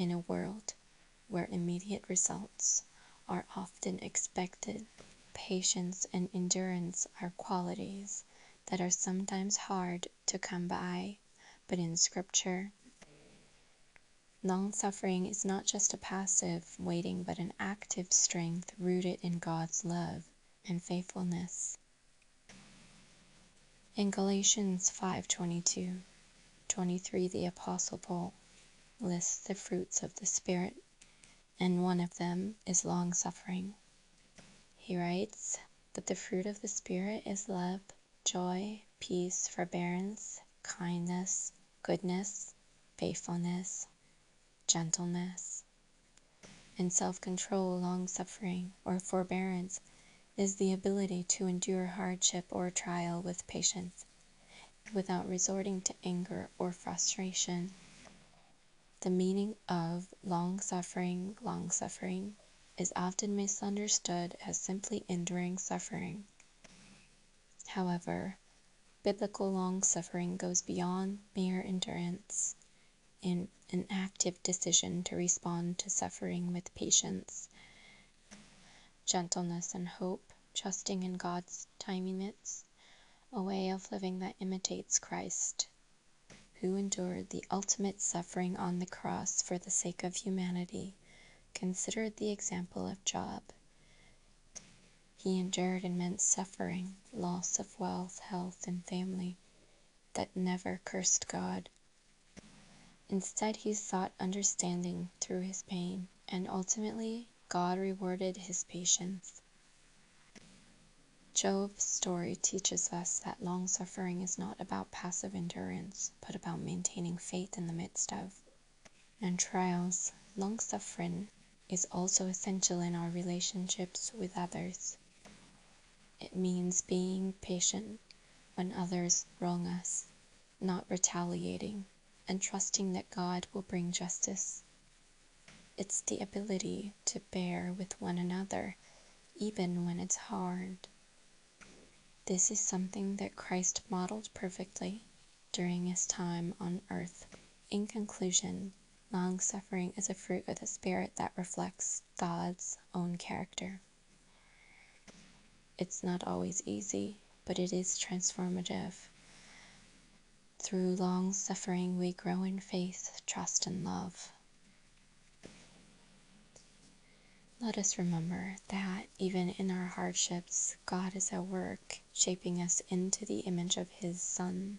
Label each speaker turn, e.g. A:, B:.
A: In a world where immediate results are often expected, patience and endurance are qualities that are sometimes hard to come by, but in Scripture, long-suffering is not just a passive waiting, but an active strength rooted in God's love and faithfulness. In Galatians 5:22-23, the Apostle Paul lists the fruits of the Spirit, and one of them is long-suffering. He writes, "But the fruit of the Spirit is love, joy, peace, forbearance, kindness, goodness, faithfulness, gentleness, and self-control." Long-suffering or forbearance is the ability to endure hardship or trial with patience without resorting to anger or frustration. The meaning of long-suffering is often misunderstood as simply enduring suffering. However, biblical long-suffering goes beyond mere endurance in an active decision to respond to suffering with patience, gentleness, and hope, trusting in God's timing. It's a way of living that imitates Christ, who endured the ultimate suffering on the cross for the sake of humanity. Consider the example of Job. He endured immense suffering, loss of wealth, health, and family, that never cursed God. Instead, he sought understanding through his pain, and ultimately, God rewarded his patience. Job's story teaches us that long-suffering is not about passive endurance, but about maintaining faith in the midst of trials. Long-suffering is also essential in our relationships with others. It means being patient when others wrong us, not retaliating, and trusting that God will bring justice. It's the ability to bear with one another, even when it's hard. This is something that Christ modeled perfectly during his time on earth. In conclusion, long-suffering is a fruit of the Spirit that reflects God's own character. It's not always easy, but it is transformative. Through long-suffering, we grow in faith, trust, and love. Let us remember that even in our hardships, God is at work, shaping us into the image of his Son.